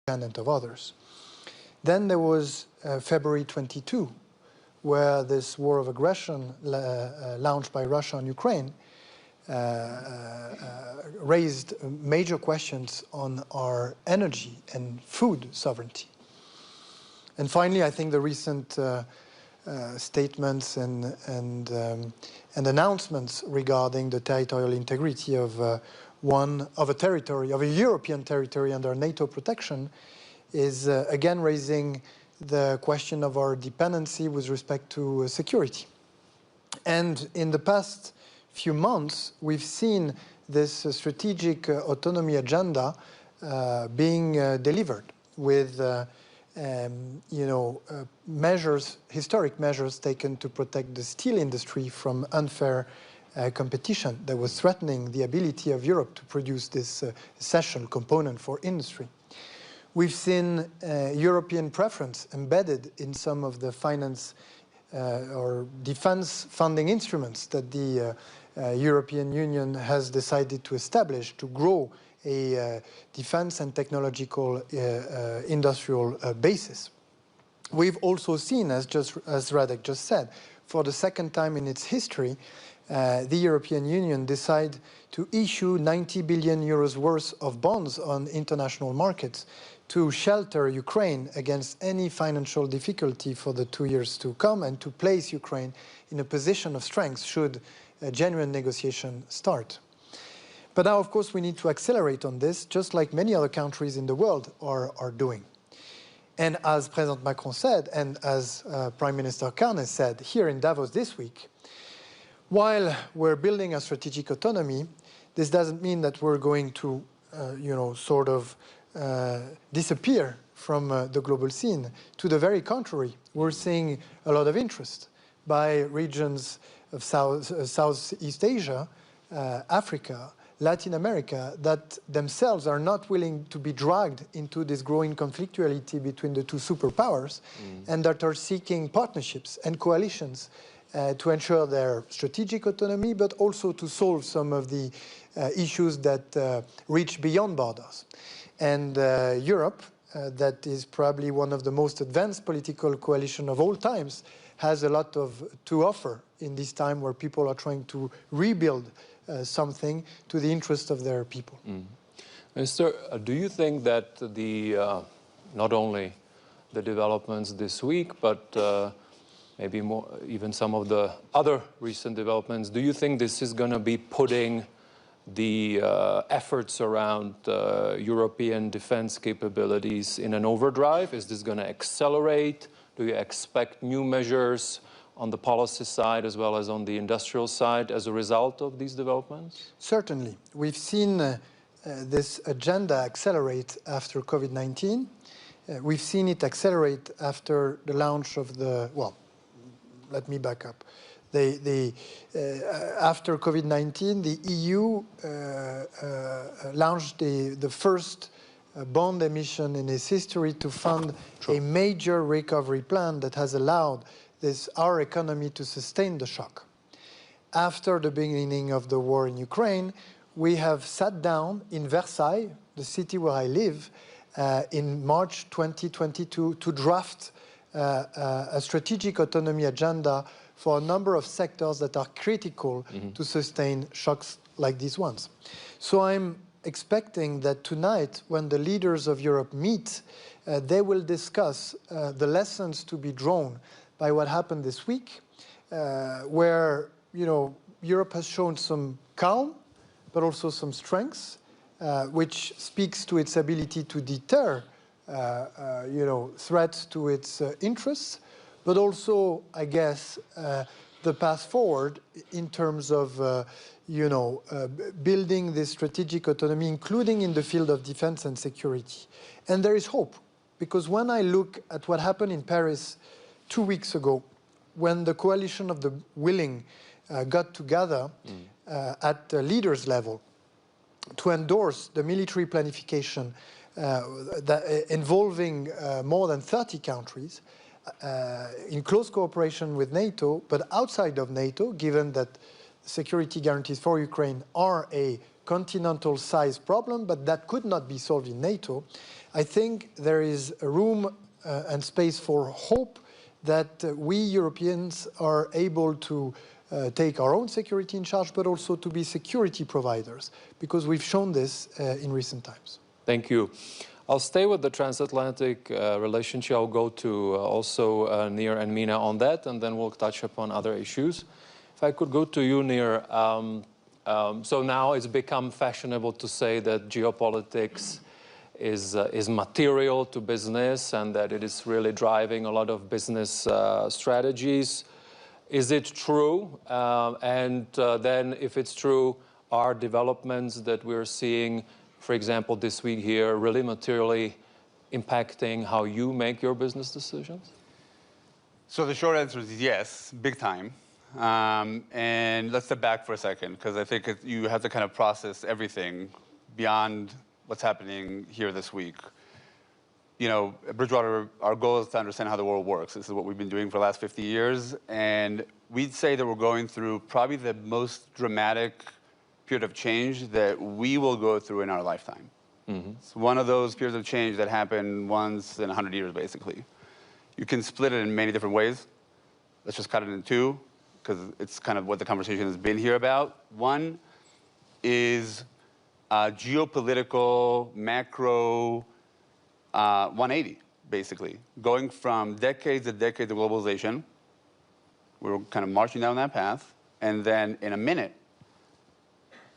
independent of others. Then there was February 22, where this war of aggression launched by Russia on Ukraine raised major questions on our energy and food sovereignty. And finally, I think the recent statements and announcements regarding the territorial integrity of a European territory under NATO protection is again raising the question of our dependency with respect to security. And in the past few months, we've seen this strategic autonomy agenda being delivered with measures, historic measures taken to protect the steel industry from unfair competition that was threatening the ability of Europe to produce this essential component for industry. We've seen European preference embedded in some of the finance or defense funding instruments that the European Union has decided to establish to grow a defense and technological industrial basis. We've also seen, as Radek just said, for the second time in its history, the European Union decide to issue 90 billion euros worth of bonds on international markets to shelter Ukraine against any financial difficulty for the 2 years to come and to place Ukraine in a position of strength should a genuine negotiation start. But now, of course, we need to accelerate on this, just like many other countries in the world are doing. And as President Macron said, and as Prime Minister Carney said here in Davos this week, while we're building a strategic autonomy, this doesn't mean that we're going to, disappear from the global scene. To the very contrary, we're seeing a lot of interest by regions of Southeast Asia, Africa, Latin America, that themselves are not willing to be dragged into this growing conflictuality between the two superpowers, and that are seeking partnerships and coalitions to ensure their strategic autonomy, but also to solve some of the issues that reach beyond borders. And Europe, that is probably one of the most advanced political coalitions of all times, has a lot to offer in this time where people are trying to rebuild something to the interest of their people. Minister, do you think that not only the developments this week, but maybe more, even some of the other recent developments, do you think this is going to be putting the efforts around European defense capabilities in an overdrive? Is this going to accelerate? Do you expect new measures on the policy side as well as on the industrial side as a result of these developments? Certainly. We've seen this agenda accelerate after COVID-19. We've seen it accelerate after the launch of the, well, let me back up. After COVID-19, the EU launched the first bond emission in its history to fund a major recovery plan that has allowed our economy to sustain the shock. After the beginning of the war in Ukraine, we have sat down in Versailles, the city where I live, in March 2022 to draft a strategic autonomy agenda for a number of sectors that are critical to sustain shocks like these ones. So I'm expecting that tonight, when the leaders of Europe meet, they will discuss the lessons to be drawn by what happened this week, where Europe has shown some calm, but also some strengths, which speaks to its ability to deter threats to its interests, but also, I guess, the path forward in terms of building this strategic autonomy, including in the field of defense and security. And there is hope, because when I look at what happened in Paris 2 weeks ago, when the coalition of the willing got together at the leaders level to endorse the military planification involving more than 30 countries, in close cooperation with NATO, but outside of NATO, given that security guarantees for Ukraine are a continental size problem, but that could not be solved in NATO. I think there is room and space for hope that we Europeans are able to take our own security in charge, but also to be security providers, because we've shown this in recent times. Thank you. I'll stay with the transatlantic relationship. I'll go to also Nir and Mina on that, and then we'll touch upon other issues. If I could go to you, Nir. So now it's become fashionable to say that geopolitics is material to business and that it is really driving a lot of business strategies. Is it true? And then if it's true, are developments that we're seeing, for example, this week here, really materially impacting how you make your business decisions? So the short answer is yes, big time. And let's step back for a second, because I think you have to kind of process everything beyond what's happening here this week. You know, at Bridgewater, our goal is to understand how the world works. This is what we've been doing for the last 50 years. And we'd say that we're going through probably the most dramatic period of change that we will go through in our lifetime. Mm-hmm. It's one of those periods of change that happen once in 100 years, basically. You can split it in many different ways. Let's just cut it in two, because it's kind of what the conversation has been here about. One is geopolitical, macro 180, basically. Going from decades and decades of globalization, we're kind of marching down that path, and then in a minute,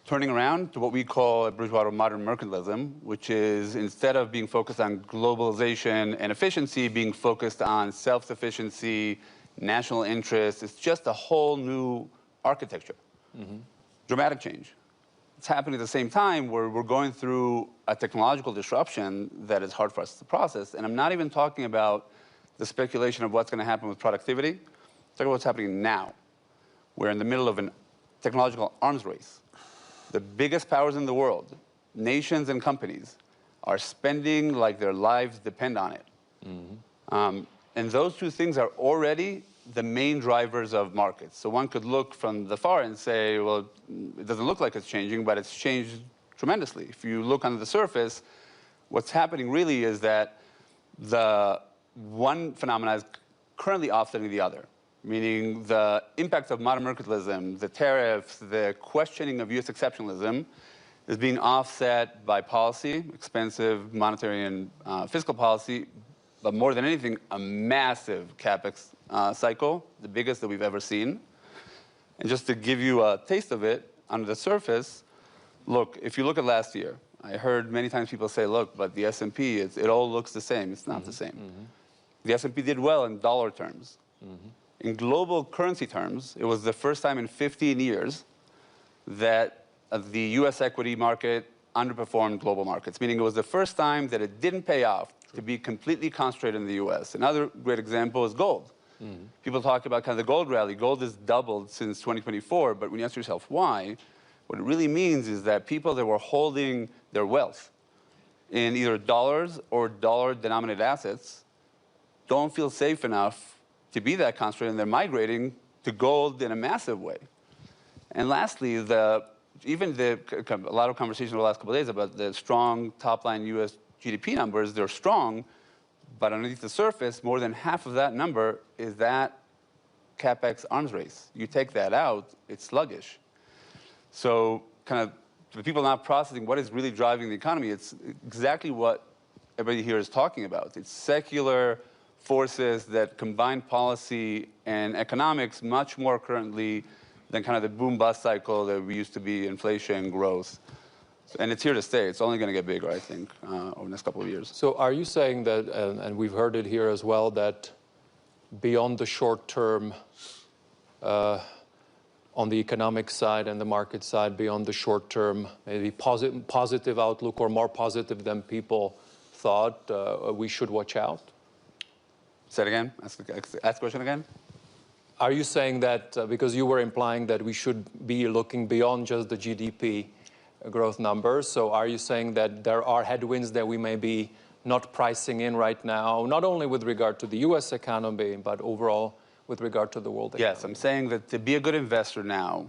turning around to what we call at Bridgewater modern mercantilism, which is instead of being focused on globalization and efficiency, being focused on self-sufficiency, national interest. It's just a whole new architecture. Mm-hmm. Dramatic change. It's happening at the same time where we're going through a technological disruption that is hard for us to process. And I'm not even talking about the speculation of what's going to happen with productivity. I'm talking about what's happening now. We're in the middle of a technological arms race. The biggest powers in the world, nations and companies, are spending like their lives depend on it. Mm-hmm. And those two things are already the main drivers of markets. So one could look from the far and say, well, it doesn't look like it's changing, but it's changed tremendously. If you look under the surface, what's happening really is that the one phenomenon is currently offsetting the other, meaning the impact of modern mercantilism, the tariffs, the questioning of U.S. exceptionalism is being offset by policy, expensive monetary and fiscal policy, but more than anything, a massive capex cycle, the biggest that we've ever seen. And just to give you a taste of it, under the surface, look, if you look at last year, I heard many times people say, look, but the S&P, it all looks the same. It's not mm-hmm. the same. Mm-hmm. The S&P did well in dollar terms. Mm-hmm. In global currency terms, it was the first time in 15 years that the U.S. equity market underperformed global markets, meaning it was the first time that it didn't pay off to be completely concentrated in the U.S. Another great example is gold. Mm-hmm. People talk about kind of the gold rally. Gold has doubled since 2024, but when you ask yourself why, what it really means is that people that were holding their wealth in either dollars or dollar-denominated assets don't feel safe enough to be that concentrated, and they're migrating to gold in a massive way. And lastly, a lot of conversation over the last couple of days about the strong top-line U.S. GDP numbers, they're strong, but underneath the surface, more than half of that number is that capex arms race. You take that out, it's sluggish. So kind of the people not processing what is really driving the economy, it's exactly what everybody here is talking about. It's secular forces that combine policy and economics much more currently than kind of the boom-bust cycle that we used to be, inflation, growth. And it's here to stay. It's only going to get bigger, I think, over the next couple of years. So are you saying that, and we've heard it here as well, that beyond the short term, on the economic side and the market side, beyond the short term, maybe positive outlook or more positive than people thought, we should watch out? Say it again. Ask the question again. Are you saying that, because you were implying that we should be looking beyond just the GDP growth numbers, so are you saying that there are headwinds that we may be not pricing in right now, not only with regard to the U.S. economy, but overall with regard to the world economy? Yes, I'm saying that to be a good investor now,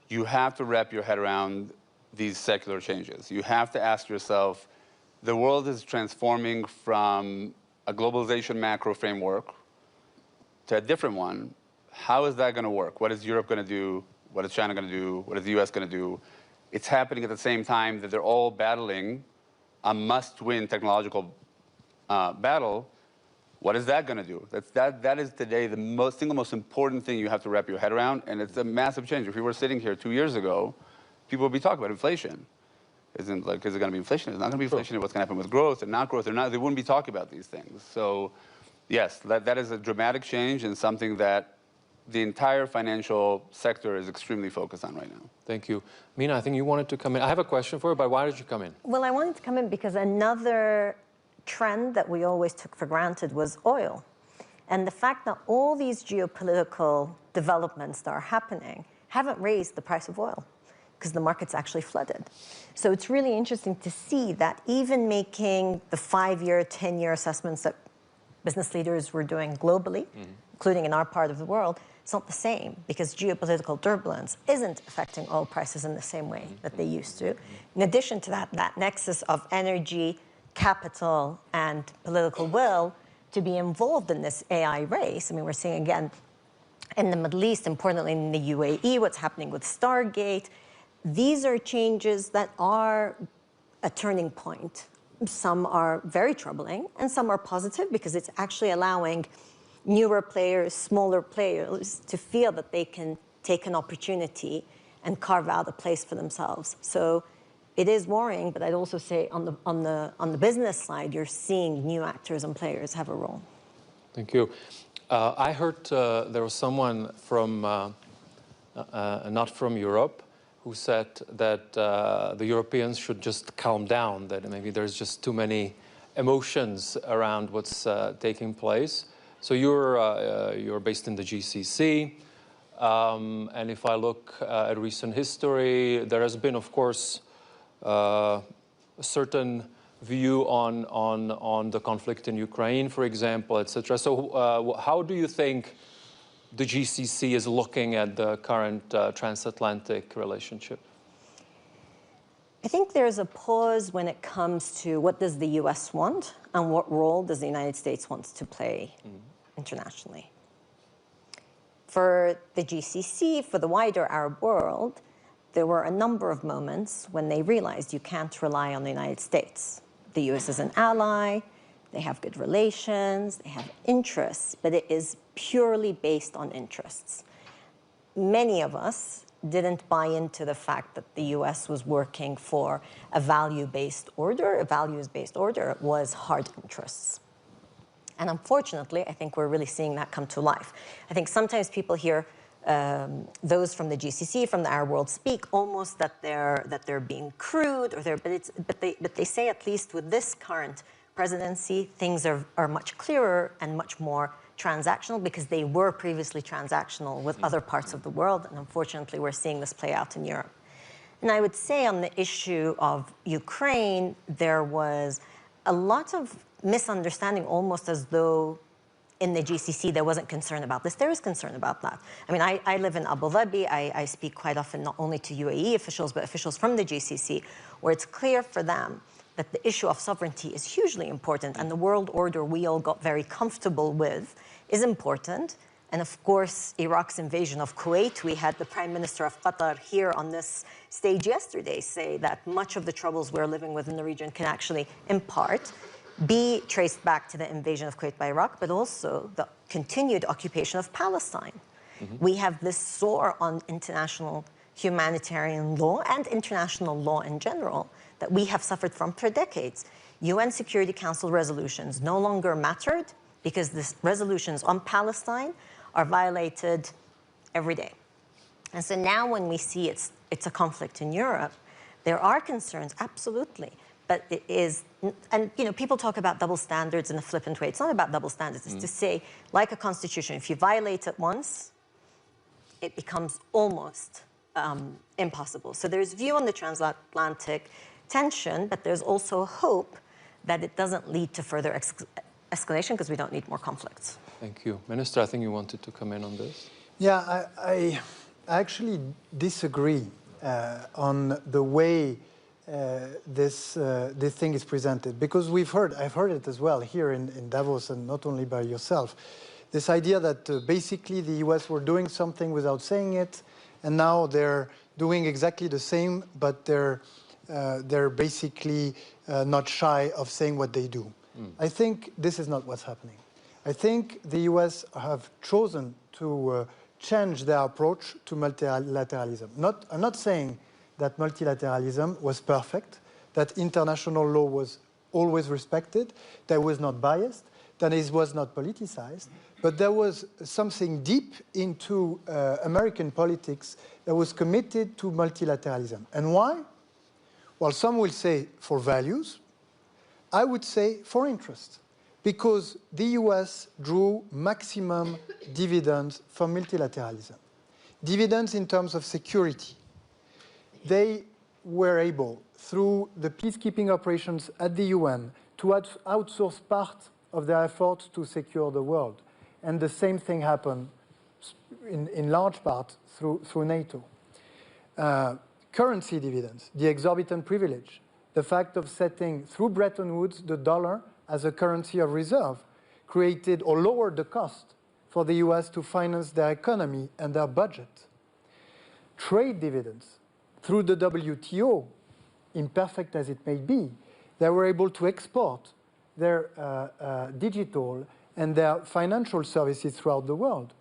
you have to wrap your head around these secular changes. You have to ask yourself, the world is transforming from a globalization macro framework to a different one. How is that going to work? What is Europe going to do? What is China going to do? What is the US going to do? It's happening at the same time that they're all battling a must-win technological battle. What is that going to do? That is today the single most important thing you have to wrap your head around, and it's a massive change. If we were sitting here 2 years ago, people would be talking about inflation. Is it going to be inflation? It's not going to be inflation. What's going to happen with growth and not growth? They wouldn't be talking about these things. So, yes, that is a dramatic change and something that the entire financial sector is extremely focused on right now. Thank you. Mina, I think you wanted to come in. I have a question for you, but why did you come in? Well, I wanted to come in because another trend that we always took for granted was oil. And the fact that all these geopolitical developments that are happening haven't raised the price of oil because the market's actually flooded. So it's really interesting to see that even making the 5-year, 10-year assessments that business leaders were doing globally, including in our part of the world, it's not the same because geopolitical turbulence isn't affecting oil prices in the same way that they used to. In addition to that, that nexus of energy, capital, and political will to be involved in this AI race. I mean, we're seeing again in the Middle East, importantly in the UAE, what's happening with Stargate. These are changes that are a turning point. Some are very troubling and some are positive because it's actually allowing newer players, smaller players to feel that they can take an opportunity and carve out a place for themselves. So it is worrying, but I'd also say on the business side, you're seeing new actors and players have a role. Thank you. I heard there was someone from, not from Europe, who said that the Europeans should just calm down, that maybe there's just too many emotions around what's taking place. So you're based in the GCC, and if I look at recent history, there has been, of course, a certain view on the conflict in Ukraine, for example, etc. So how do you think the GCC is looking at the current transatlantic relationship? I think there's a pause when it comes to what does the US want and what role does the United States want to play internationally. For the GCC, for the wider Arab world, there were a number of moments when they realized you can't rely on the United States. The US is an ally, they have good relations, they have interests, but it is purely based on interests. Many of us didn't buy into the fact that the US was working for a value-based order. A values-based order was hard interests. And unfortunately, I think we're really seeing that come to life. I think sometimes people hear those from the GCC, from the Arab world, speak almost that they're being crude, or but they say at least with this current presidency, things are much clearer and much more transactional because they were previously transactional with other parts of the world, and unfortunately, we're seeing this play out in Europe. And I would say on the issue of Ukraine, there was a lot of misunderstanding, almost as though in the GCC there wasn't concern about this. There is concern about that. I mean, I live in Abu Dhabi. I speak quite often not only to UAE officials, but officials from the GCC, where it's clear for them that the issue of sovereignty is hugely important, and the world order we all got very comfortable with is important. And of course, Iraq's invasion of Kuwait, we had the Prime Minister of Qatar here on this stage yesterday say that much of the troubles we're living with in the region can actually, in part, be traced back to the invasion of Kuwait by Iraq, but also the continued occupation of Palestine. We have this soar on international humanitarian law and international law in general that we have suffered from for decades. UN Security Council resolutions no longer mattered because the resolutions on Palestine are violated every day. And so now when we see it's a conflict in Europe, there are concerns, absolutely. But it is, and you know, people talk about double standards in a flippant way. It's not about double standards. It's to say, like a constitution, if you violate it once, it becomes almost impossible. So there's view on the transatlantic tension, but there's also hope that it doesn't lead to further escalation because we don't need more conflicts. Thank you. Minister, I think you wanted to come in on this. Yeah, I actually disagree on the way this thing is presented, because I've heard it as well here in Davos, and not only by yourself, this idea that basically the US were doing something without saying it, and now they're doing exactly the same, but they're basically not shy of saying what they do. I think this is not what's happening. I think the US have chosen to change their approach to multilateralism. I'm not saying that multilateralism was perfect, that international law was always respected, that it was not biased, that it was not politicized, but there was something deep into American politics that was committed to multilateralism. And why? Well, some will say for values. I would say for interest, because the US drew maximum dividends from multilateralism. Dividends in terms of security. They were able, through the peacekeeping operations at the UN, to outsource part of their efforts to secure the world. And the same thing happened in large part through NATO. Currency dividends, the exorbitant privilege, the fact of setting, through Bretton Woods, the dollar as a currency of reserve, created or lowered the cost for the US to finance their economy and their budget. Trade dividends, through the WTO, imperfect as it may be, they were able to export their digital and their financial services throughout the world,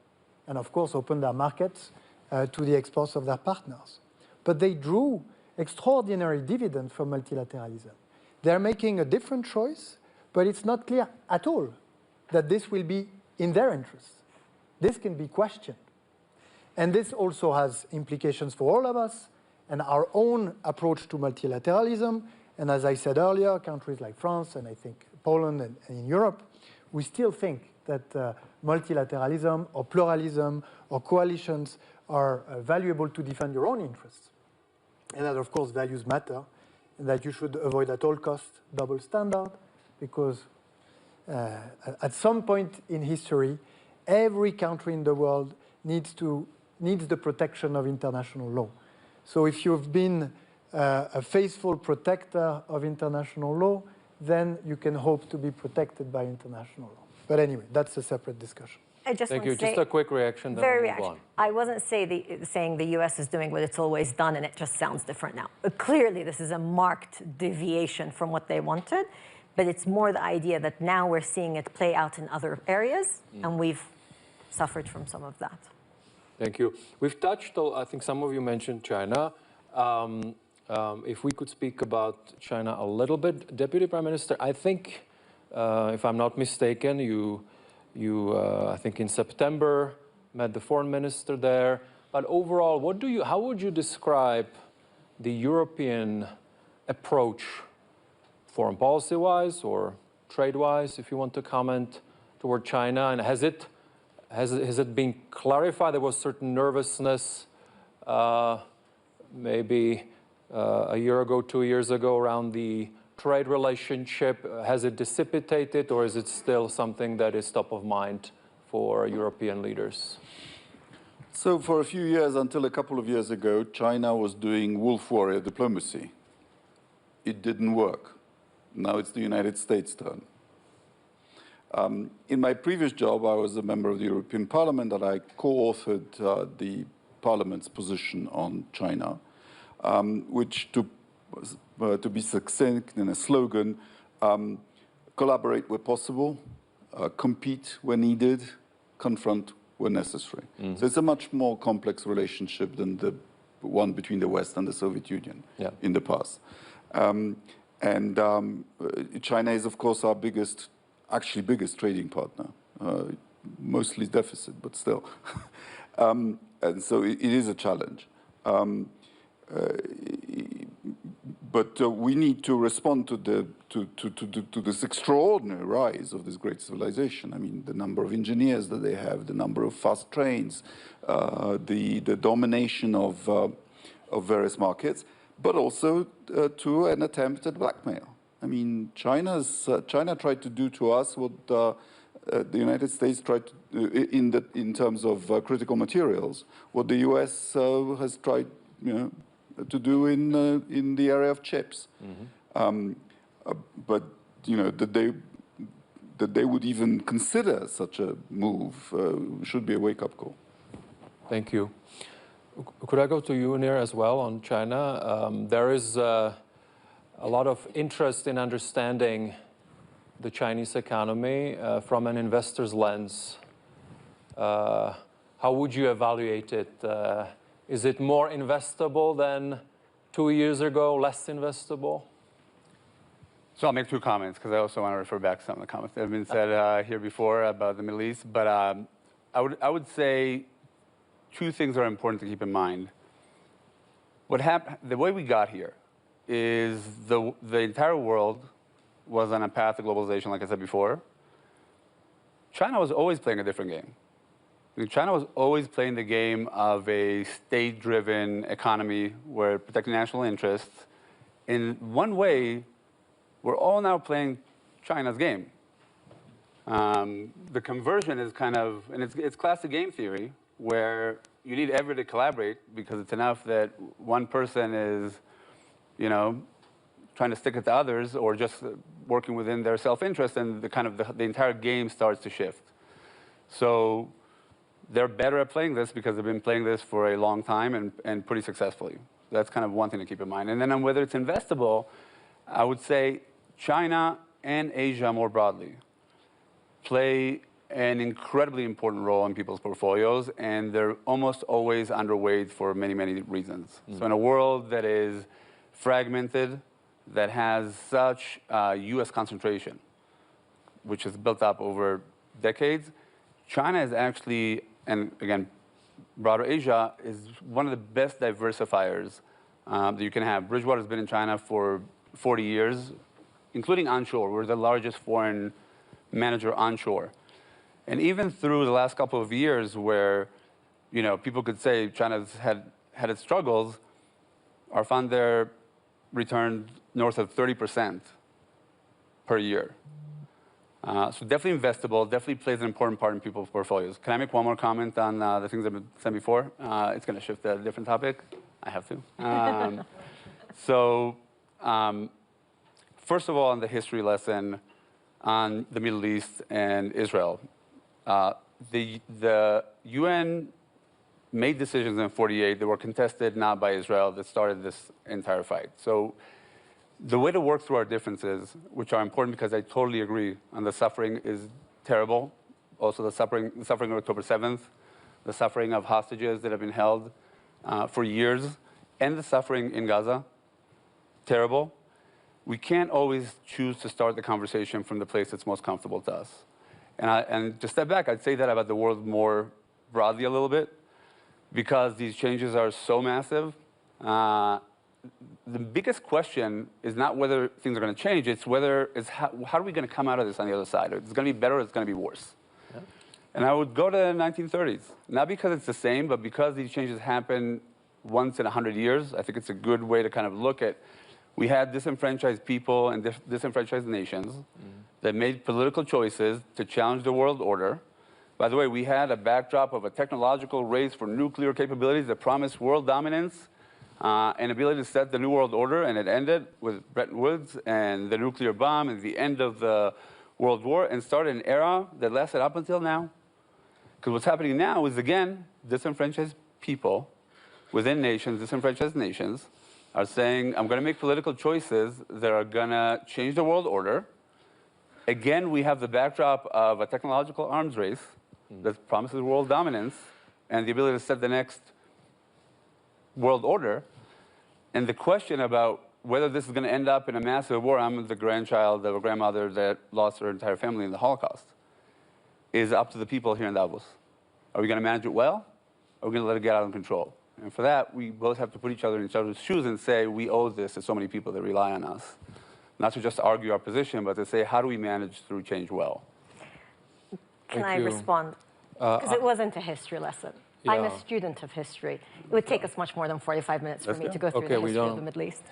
and of course open their markets to the exports of their partners. But they drew extraordinary dividends from multilateralism. They're making a different choice, but it's not clear at all that this will be in their interest. This can be questioned. And this also has implications for all of us and our own approach to multilateralism. And as I said earlier, countries like France and I think Poland and in Europe, we still think that multilateralism or pluralism or coalitions are valuable to defend your own interests. And that, of course, values matter, and that you should avoid at all costs double standard, because at some point in history, every country in the world needs the protection of international law. So if you've been a faithful protector of international law, then you can hope to be protected by international law. But anyway, that's a separate discussion. Thank you. Just a quick reaction, then we'll move on. I wasn't saying the US is doing what it's always done and it just sounds different now. Clearly, this is a marked deviation from what they wanted, but it's more the idea that now we're seeing it play out in other areas, and we've suffered from some of that. Thank you. We've touched, I think some of you mentioned China. If we could speak about China a little bit. Deputy Prime Minister, I think, if I'm not mistaken, you I think in September, met the foreign minister there. But overall, how would you describe the European approach, foreign policy-wise or trade-wise, if you want to comment, toward China? And has it been clarified? There was certain nervousness, maybe a year ago, 2 years ago, around the trade relationship. Has it dissipated, or is it still something that is top of mind for European leaders? So for a few years, until a couple of years ago, China was doing wolf warrior diplomacy. It didn't work. Now it's the United States' turn. In my previous job, I was a member of the European Parliament, and I co-authored the Parliament's position on China, which to be succinct in a slogan, collaborate where possible, compete where needed, confront where necessary. So it's a much more complex relationship than the one between the West and the Soviet Union in the past. China is, of course, our biggest trading partner, mostly deficit, but still. And so it is a challenge. But we need to respond to this extraordinary rise of this great civilization. I mean, the number of engineers that they have, the number of fast trains, the domination of various markets, but also to an attempt at blackmail. I mean, China tried to do to us what the United States tried to do in terms of critical materials, what the US has tried, to do in the area of chips. But that they would even consider such a move should be a wake-up call. Thank you. Could I go to you, Nir, as well on China? There is a lot of interest in understanding the Chinese economy from an investor's lens. How would you evaluate it? Is it more investable than 2 years ago, less investable? So I'll make two comments, because I also want to refer back to some of the comments that have been said here before about the Middle East. But I would say two things are important to keep in mind. What happened, the way we got here is the entire world was on a path to globalization, like I said before. China was always playing a different game. I mean, China was always playing the game of a state-driven economy where it protected national interests. In one way, we're all now playing China's game. The conversion is kind of, and it's classic game theory, where you need everybody to collaborate because it's enough that one person is, trying to stick it to others or just working within their self-interest, and the entire game starts to shift. So they're better at playing this because they've been playing this for a long time and pretty successfully. That's kind of one thing to keep in mind. And then on whether it's investable, I would say China and Asia more broadly play an incredibly important role in people's portfolios, and they're almost always underweight for many, many reasons. So in a world that is fragmented, that has such US concentration, which is built up over decades, China is actually, and again, broader Asia, is one of the best diversifiers that you can have. Bridgewater's been in China for 40 years, including onshore. We're the largest foreign manager onshore. And even through the last couple of years where, people could say China's had its struggles, our fund there returned north of 30% per year. So definitely investable, definitely plays an important part in people's portfolios. Can I make one more comment on the things I've said before? It's going to shift to a different topic. I have to. First of all, on the history lesson on the Middle East and Israel, the UN made decisions in '48 that were contested not by Israel that started this entire fight. So the way to work through our differences, which are important because I totally agree on the suffering is terrible. Also the suffering of October 7th, the suffering of hostages that have been held for years, and the suffering in Gaza, terrible. We can't always choose to start the conversation from the place that's most comfortable to us. And to step back, I'd say that about the world more broadly a little bit, because these changes are so massive. The biggest question is not whether things are going to change, it's how are we going to come out of this on the other side? It's going to be better or it's going to be worse. Yeah. And I would go to the 1930s, not because it's the same, but because these changes happen once in 100 years. I think it's a good way to kind of look at, we had disenfranchised people and disenfranchised nations that made political choices to challenge the world order. By the way, we had a backdrop of a technological race for nuclear capabilities that promised world dominance and ability to set the new world order, and it ended with Bretton Woods and the nuclear bomb and the end of the World War, and started an era that lasted up until now. Because what's happening now is, again, disenfranchised people within nations, disenfranchised nations, are saying, I'm going to make political choices that are going to change the world order. Again, we have the backdrop of a technological arms race that promises world dominance and the ability to set the next world order. And the question about whether this is going to end up in a massive war, I'm the grandchild of a grandmother that lost her entire family in the Holocaust, is up to the people here in Davos. Are we going to manage it well, or are we going to let it get out of control? And for that, we both have to put each other in each other's shoes and say, we owe this to so many people that rely on us. Not to just argue our position, but to say, how do we manage through change well? Can I respond? Because it wasn't a history lesson. Yeah. I'm a student of history. It would take us much more than 45 minutes for me to go through the history of the Middle East.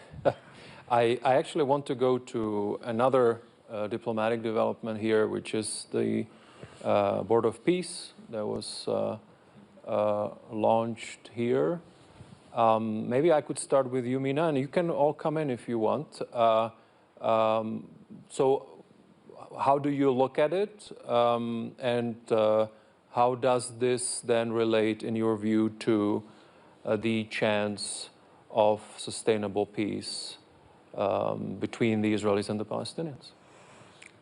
I actually want to go to another diplomatic development here, which is the Board of Peace that was launched here. Maybe I could start with you, Mina, and you can all come in if you want. So how do you look at it? How does this then relate, in your view, to the chance of sustainable peace between the Israelis and the Palestinians?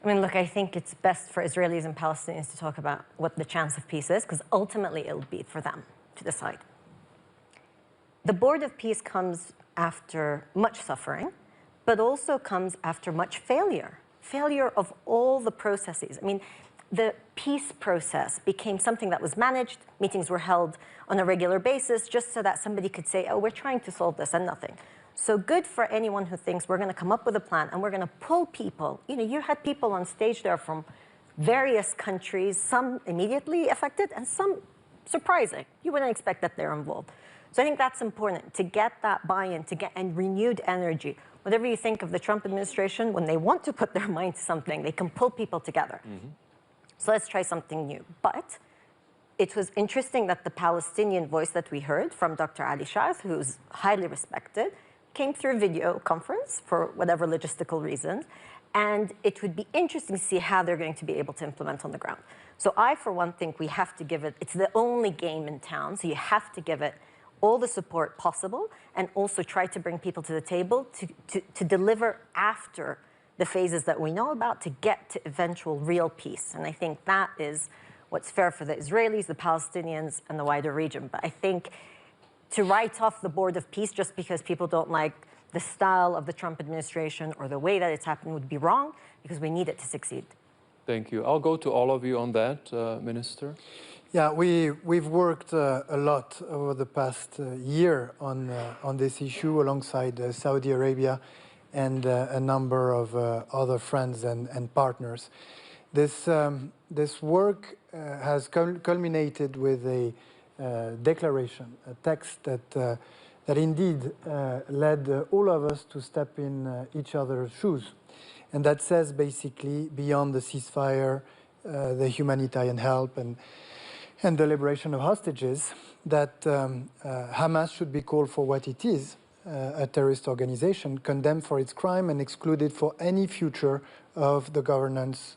I mean, look, I think it's best for Israelis and Palestinians to talk about what the chance of peace is, because ultimately it'll be for them to decide. The Board of Peace comes after much suffering, but also comes after much failure of all the processes. I mean, the peace process became something that was managed. Meetings were held on a regular basis just so that somebody could say, oh, we're trying to solve this, and nothing. So good for anyone who thinks we're going to come up with a plan and we're going to pull people. You know, you had people on stage there from various countries, some immediately affected and some surprising. You wouldn't expect that they're involved. So I think that's important, to get that buy-in, to get and renewed energy. Whatever you think of the Trump administration, when they want to put their mind to something, they can pull people together. Mm-hmm. So let's try something new. But it was interesting that the Palestinian voice that we heard from Dr. Ali Shaz, who's highly respected, came through video conference for whatever logistical reasons. And it would be interesting to see how they're going to be able to implement on the ground. So I, for one, think we have to give it, it's the only game in town, so you have to give it all the support possible and also try to bring people to the table to deliver after the phases that we know about to get to eventual real peace. And I think that is what's fair for the Israelis, the Palestinians, and the wider region. But I think to write off the Board of Peace just because people don't like the style of the Trump administration or the way that it's happened would be wrong, because we need it to succeed. Thank you. I'll go to all of you on that, Minister. Yeah, we've worked a lot over the past year on this issue alongside Saudi Arabia and a number of other friends and partners. This work has culminated with a declaration, a text that indeed led all of us to step in each other's shoes. And that says basically, beyond the ceasefire, the humanitarian help and the liberation of hostages, that Hamas should be called for what it is, a terrorist organization, condemned for its crime and excluded for any future of the governance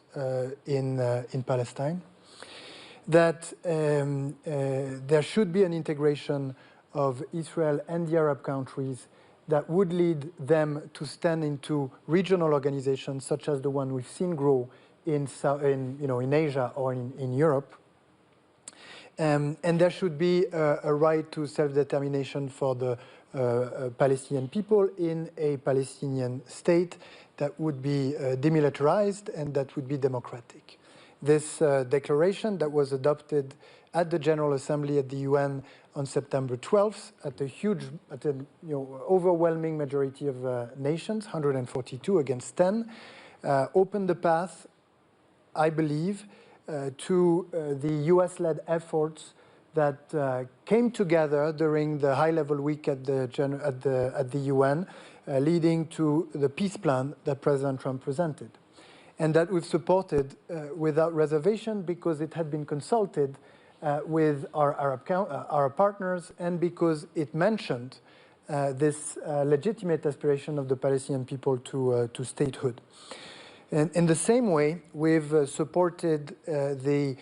in Palestine. That there should be an integration of Israel and the Arab countries that would lead them to stand into regional organizations such as the one we've seen grow in Asia or in Europe. And there should be a right to self-determination for the Palestinian people in a Palestinian state that would be demilitarized and that would be democratic. This declaration that was adopted at the General Assembly at the UN on September 12th at an overwhelming majority of nations, 142 against 10, opened the path, I believe, to the US-led efforts that came together during the high-level week at the UN, leading to the peace plan that President Trump presented. And that we've supported without reservation because it had been consulted with our Arab partners and because it mentioned this legitimate aspiration of the Palestinian people to statehood. And in the same way, we've supported the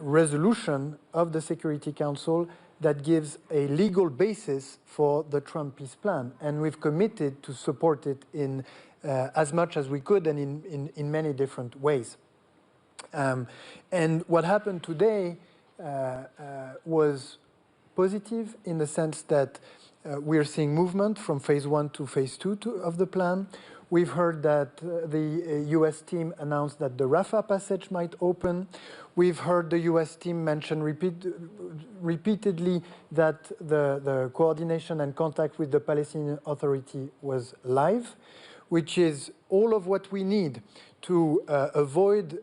resolution of the Security Council that gives a legal basis for the Trump peace plan, and we've committed to support it in as much as we could and in many different ways. And what happened today was positive in the sense that we're seeing movement from phase 1 to phase 2 of the plan. We've heard that the US team announced that the Rafah passage might open. We've heard the US team mention repeatedly that the coordination and contact with the Palestinian Authority was live, which is all of what we need to avoid,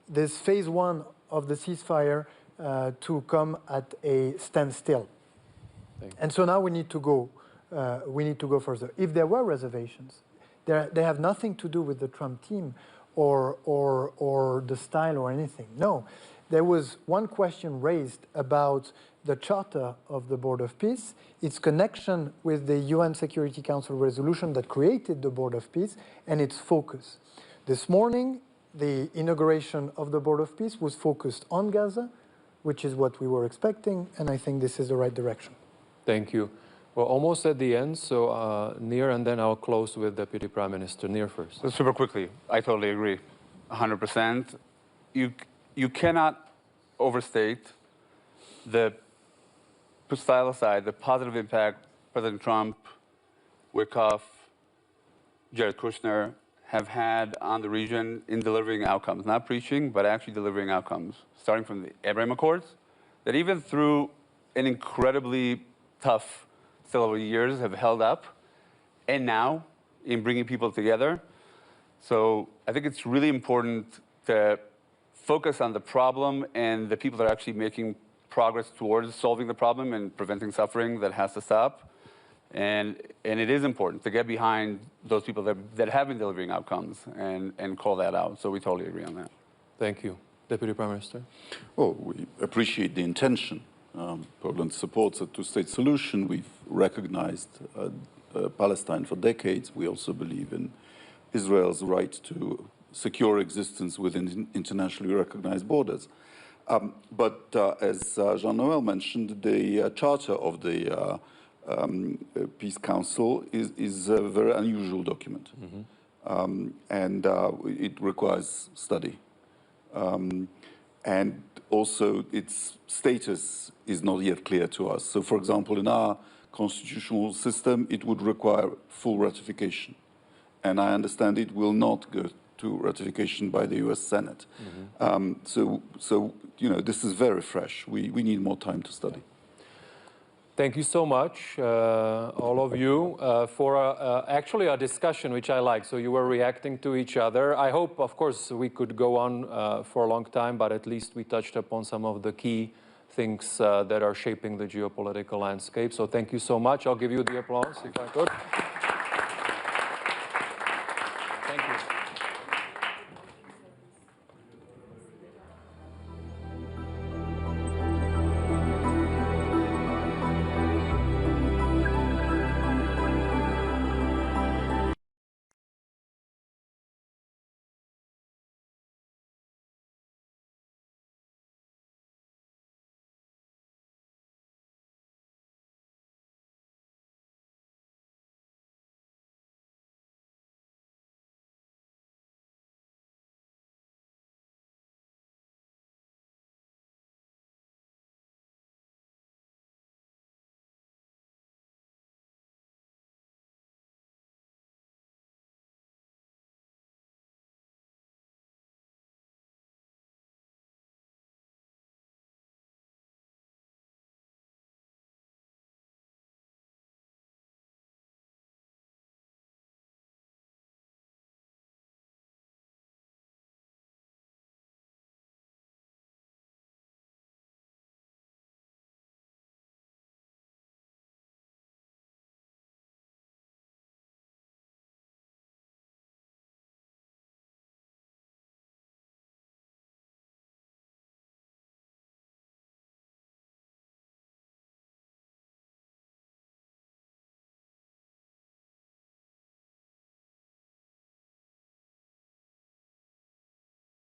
this phase 1 of the ceasefire to come at a standstill. And so now we need to go further. If there were reservations, they have nothing to do with the Trump team or the style or anything. No, there was one question raised about the Charter of the Board of Peace, its connection with the UN Security Council resolution that created the Board of Peace, and its focus. This morning, the inauguration of the Board of Peace was focused on Gaza, which is what we were expecting, and I think this is the right direction. Thank you. We're almost at the end, so Nir, and then I'll close with Deputy Prime Minister. Nir first. So super quickly, I totally agree, 100%. You cannot overstate the, put style aside, the positive impact President Trump, Wickoff, Jared Kushner have had on the region in delivering outcomes, not preaching, but actually delivering outcomes, starting from the Abraham Accords, that even through an incredibly tough several years have held up, and now in bringing people together. So I think it's really important to focus on the problem and the people that are actually making progress towards solving the problem and preventing suffering that has to stop. And it is important to get behind those people that have been delivering outcomes and call that out. So we totally agree on that. Thank you. Deputy Prime Minister. Well, we appreciate the intention. Poland supports a two-state solution. We've recognized Palestine for decades. We also believe in Israel's right to secure existence within internationally recognized borders. But as Jean-Noël mentioned, the charter of the Peace Council is a very unusual document. And it requires study. And also its status is not yet clear to us. So for example, in our constitutional system, it would require full ratification. And I understand it will not go to ratification by the US Senate. So you know, this is very fresh. We need more time to study. Thank you so much, all of you, for actually a discussion which I like. So you were reacting to each other. I hope, of course, we could go on for a long time, but at least we touched upon some of the key things that are shaping the geopolitical landscape. So thank you so much. I'll give you the applause if I could.